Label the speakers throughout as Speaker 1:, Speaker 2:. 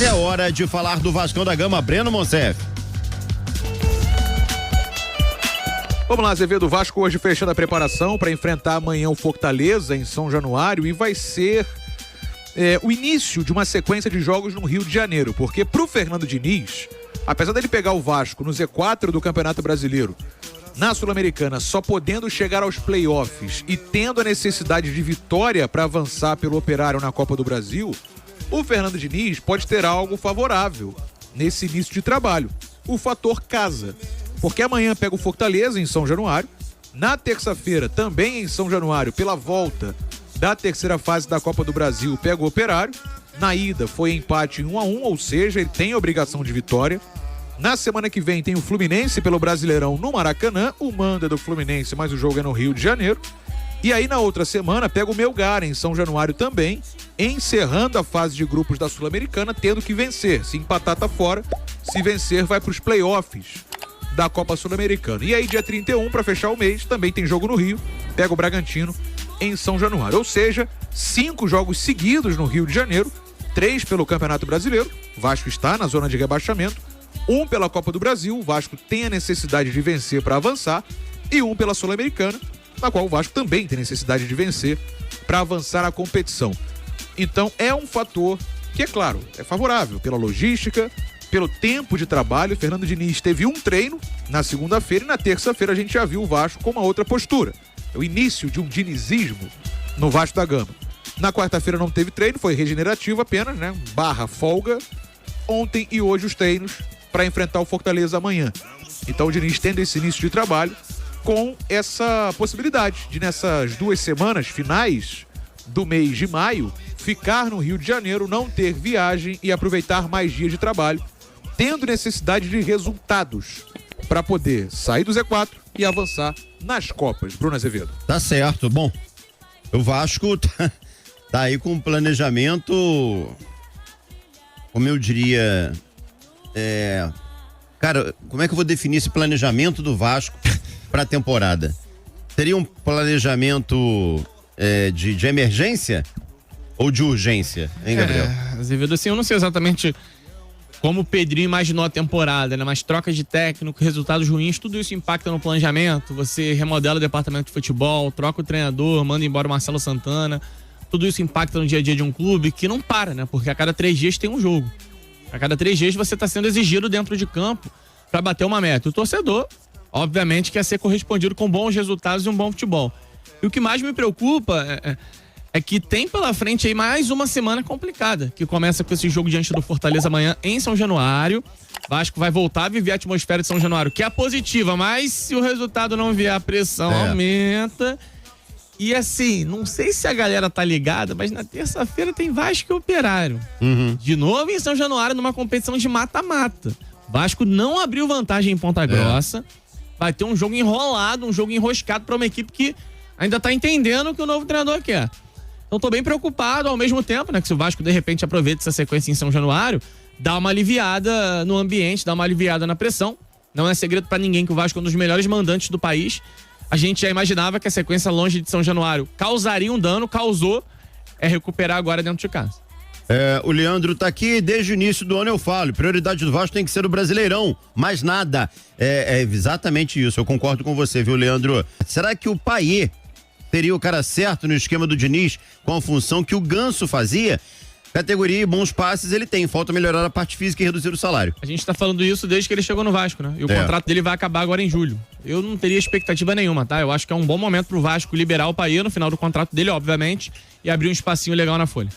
Speaker 1: É hora de falar do Vascão da Gama, Breno Monsef.
Speaker 2: Vamos lá, Azevedo. O Vasco hoje fechando a preparação para enfrentar amanhã o Fortaleza em São Januário, e vai ser o início de uma sequência de jogos no Rio de Janeiro, porque pro Fernando Diniz, apesar dele pegar o Vasco no Z4 do Campeonato Brasileiro, na Sul-Americana, só podendo chegar aos playoffs e tendo a necessidade de vitória para avançar pelo Operário na Copa do Brasil, o Fernando Diniz pode ter algo favorável nesse início de trabalho: o fator casa. Porque amanhã pega o Fortaleza em São Januário, na terça-feira também em São Januário, pela volta da terceira fase da Copa do Brasil, pega o Operário. Na ida foi empate em 1-1, ou seja, ele tem a obrigação de vitória. Na semana que vem tem o Fluminense pelo Brasileirão no Maracanã, o mando é do Fluminense, mas o jogo é no Rio de Janeiro. E aí na outra semana pega o Melgar em São Januário também, encerrando a fase de grupos da Sul-Americana, tendo que vencer. Se empatar tá fora, se vencer vai para os playoffs da Copa Sul-Americana. E aí dia 31, para fechar o mês, também tem jogo no Rio, pega o Bragantino em São Januário. Ou seja, 5 jogos seguidos no Rio de Janeiro, 3 pelo Campeonato Brasileiro, o Vasco está na zona de rebaixamento, 1 pela Copa do Brasil, o Vasco tem a necessidade de vencer para avançar, e 1 pela Sul-Americana, na qual o Vasco também tem necessidade de vencer para avançar a competição. Então é um fator que, é claro, é favorável pela logística, pelo tempo de trabalho. Fernando Diniz teve um treino na segunda-feira, e na terça-feira a gente já viu o Vasco com uma outra postura. É o início de um dinizismo no Vasco da Gama. Na quarta-feira não teve treino, foi regenerativo apenas, né? / folga. Ontem e hoje os treinos para enfrentar o Fortaleza amanhã. Então o Diniz tendo esse início de trabalho com essa possibilidade de, nessas 2 semanas finais do mês de maio, ficar no Rio de Janeiro, não ter viagem e aproveitar mais dias de trabalho, tendo necessidade de resultados para poder sair do Z4 e avançar nas Copas. Bruno Azevedo.
Speaker 1: Tá certo. Bom, o Vasco tá aí com um planejamento, como eu diria, cara, como é que eu vou definir esse planejamento do Vasco para a temporada? Seria um planejamento de emergência ou de urgência, hein, Gabriel?
Speaker 3: Azevedo, assim, eu não sei exatamente como o Pedrinho imaginou a temporada, né? Mas trocas de técnico, resultados ruins, tudo isso impacta no planejamento. Você remodela o departamento de futebol, troca o treinador, manda embora o Marcelo Santana. Tudo isso impacta no dia a dia de um clube que não para, né? Porque a cada 3 dias tem um jogo. A cada 3 dias você está sendo exigido dentro de campo para bater uma meta. O torcedor, obviamente, quer ser correspondido com bons resultados e um bom futebol. E o que mais me preocupa é que tem pela frente aí mais uma semana complicada, que começa com esse jogo diante do Fortaleza amanhã em São Januário. Vasco vai voltar a viver a atmosfera de São Januário, que é positiva, mas se o resultado não vier, a pressão aumenta. E assim, não sei se a galera tá ligada, mas na terça-feira tem Vasco e Operário. De novo em São Januário, numa competição de mata-mata. Vasco não abriu vantagem em Ponta Grossa. Vai ter um jogo enrolado, um jogo enroscado para uma equipe que ainda tá entendendo o que o novo treinador quer. Então tô bem preocupado ao mesmo tempo, né? Que se o Vasco de repente aproveita essa sequência em São Januário, dá uma aliviada no ambiente, dá uma aliviada na pressão. Não é segredo pra ninguém que o Vasco é um dos melhores mandantes do país. A gente já imaginava que a sequência longe de São Januário causaria um dano, causou, é recuperar agora dentro de casa.
Speaker 1: O Leandro tá aqui, desde o início do ano eu falo, prioridade do Vasco tem que ser o Brasileirão, mais nada. É exatamente isso, eu concordo com você, viu, Leandro? Será que o Payet seria o cara certo no esquema do Diniz, com a função que o Ganso fazia? Categoria e bons passes ele tem, falta melhorar a parte física e reduzir o salário.
Speaker 3: A gente tá falando isso desde que ele chegou no Vasco, né? E o contrato dele vai acabar agora em julho. Eu não teria expectativa nenhuma, tá? Eu acho que é um bom momento pro Vasco liberar o Payet no final do contrato dele, obviamente, e abrir um espacinho legal na folha.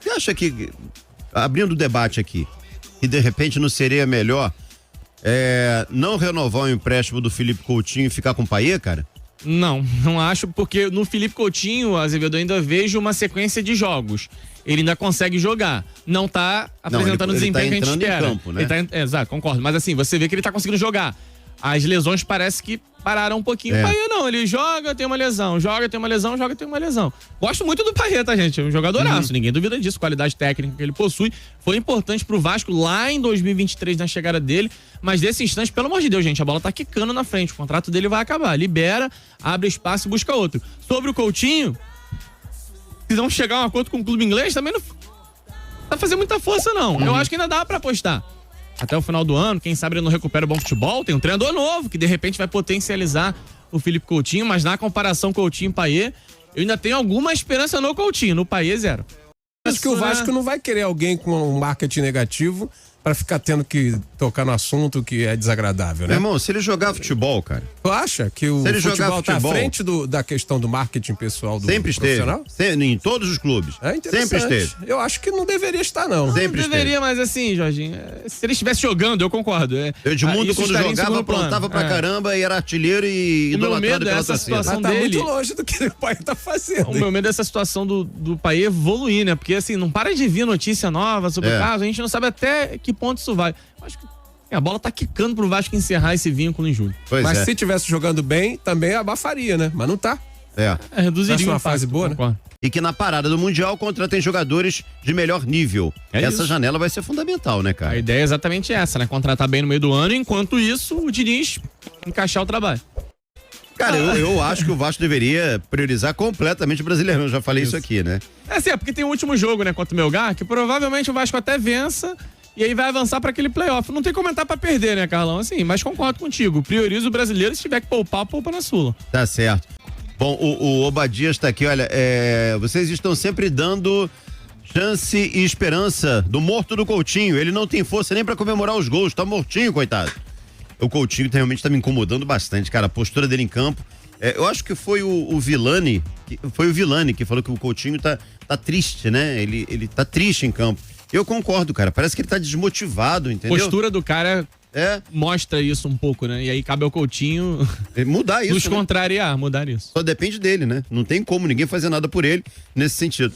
Speaker 1: Você acha que, abrindo o debate aqui, que de repente não seria melhor não renovar o empréstimo do Felipe Coutinho e ficar com o Payet, cara?
Speaker 3: Não acho, porque no Felipe Coutinho, Azevedo, eu ainda vejo uma sequência de jogos. Ele ainda consegue jogar. Não tá apresentando o desempenho que a gente espera. Em campo, né? Exato, concordo. Mas assim, você vê que ele tá conseguindo jogar. As lesões parece que pararam um pouquinho. O Payet não, ele joga, tem uma lesão, joga, tem uma lesão, joga, tem uma lesão. Gosto muito do Payet, tá, gente? É um jogadoraço, ninguém duvida disso, qualidade técnica que ele possui. Foi importante pro Vasco lá em 2023 na chegada dele, mas desse instante, pelo amor de Deus, gente, a bola tá quicando na frente, o contrato dele vai acabar. Libera, abre espaço e busca outro. Sobre o Coutinho, se não chegar a um acordo com o clube inglês, também não... tá fazendo muita força, não. Eu acho que ainda dá pra apostar. Até o final do ano, quem sabe ele não recupera o bom futebol. Tem um treinador novo que de repente vai potencializar o Felipe Coutinho, mas na comparação Coutinho-Payet, eu ainda tenho alguma esperança no Coutinho, no Payet, zero.
Speaker 4: Acho que o Vasco não vai querer alguém com um marketing negativo pra ficar tendo que tocar no assunto que é desagradável, né?
Speaker 1: Meu irmão, se ele jogar futebol, cara.
Speaker 4: Tu acha que o futebol tá à frente da questão do marketing pessoal do
Speaker 1: sempre esteve.
Speaker 4: profissional?
Speaker 1: Em todos os clubes.
Speaker 4: É interessante.
Speaker 1: Sempre esteve.
Speaker 4: Eu acho que não deveria estar, não.
Speaker 1: Sempre
Speaker 3: Não deveria, mas assim, Jorginho, se ele estivesse jogando, eu concordo.
Speaker 1: Edmundo,
Speaker 3: isso
Speaker 1: quando
Speaker 3: estaria em
Speaker 1: jogava,
Speaker 3: segundo plano.
Speaker 1: plantava pra caramba e era artilheiro e
Speaker 3: O meu
Speaker 1: idolatrado
Speaker 3: medo é
Speaker 1: pela
Speaker 3: essa
Speaker 1: torcida.
Speaker 3: situação
Speaker 4: Mas tá
Speaker 3: dele.
Speaker 4: muito longe do que o pai tá fazendo.
Speaker 3: O meu medo é essa situação do Payet evoluir, né? Porque assim, não para de vir notícia nova sobre o caso, a gente não sabe até que ponto isso vai. Acho que a bola tá quicando pro Vasco encerrar esse vínculo em julho.
Speaker 4: Mas se tivesse jogando bem, também abafaria, né? Mas não tá.
Speaker 3: Reduziria
Speaker 4: uma
Speaker 3: o impacto,
Speaker 4: fase boa, né?
Speaker 3: concordo.
Speaker 1: E que na parada do Mundial contratem jogadores de melhor nível. Essa
Speaker 3: isso.
Speaker 1: janela vai ser fundamental, né,
Speaker 3: A
Speaker 1: cara?
Speaker 3: ideia é exatamente essa, né? Contratar bem no meio do ano, enquanto isso, o Diniz encaixar o trabalho.
Speaker 1: Cara, eu acho que o Vasco deveria priorizar completamente o Brasileirão. Eu já falei isso aqui, né?
Speaker 3: É porque tem o último jogo, né, contra o Melgar, que provavelmente o Vasco até vença e aí vai avançar pra aquele playoff. Não tem comentar pra perder, né, Carlão? Assim, mas concordo contigo. Prioriza o brasileiro, se tiver que poupar, poupa na Sula.
Speaker 1: Tá certo. Bom, o Obadias tá aqui, olha, vocês estão sempre dando chance e esperança do morto do Coutinho. Ele não tem força nem pra comemorar os gols, tá mortinho, coitado. O Coutinho realmente tá me incomodando bastante, cara, a postura dele em campo. Eu acho que foi o Villani, que falou que o Coutinho tá triste, né? Ele tá triste em campo. Eu concordo, cara, parece que ele tá desmotivado, entendeu?
Speaker 3: Postura do cara mostra isso um pouco, né? E aí cabe ao Coutinho
Speaker 1: mudar isso,
Speaker 3: nos
Speaker 1: né?
Speaker 3: contrariar, mudar isso.
Speaker 1: Só depende dele, né? Não tem como ninguém fazer nada por ele nesse sentido.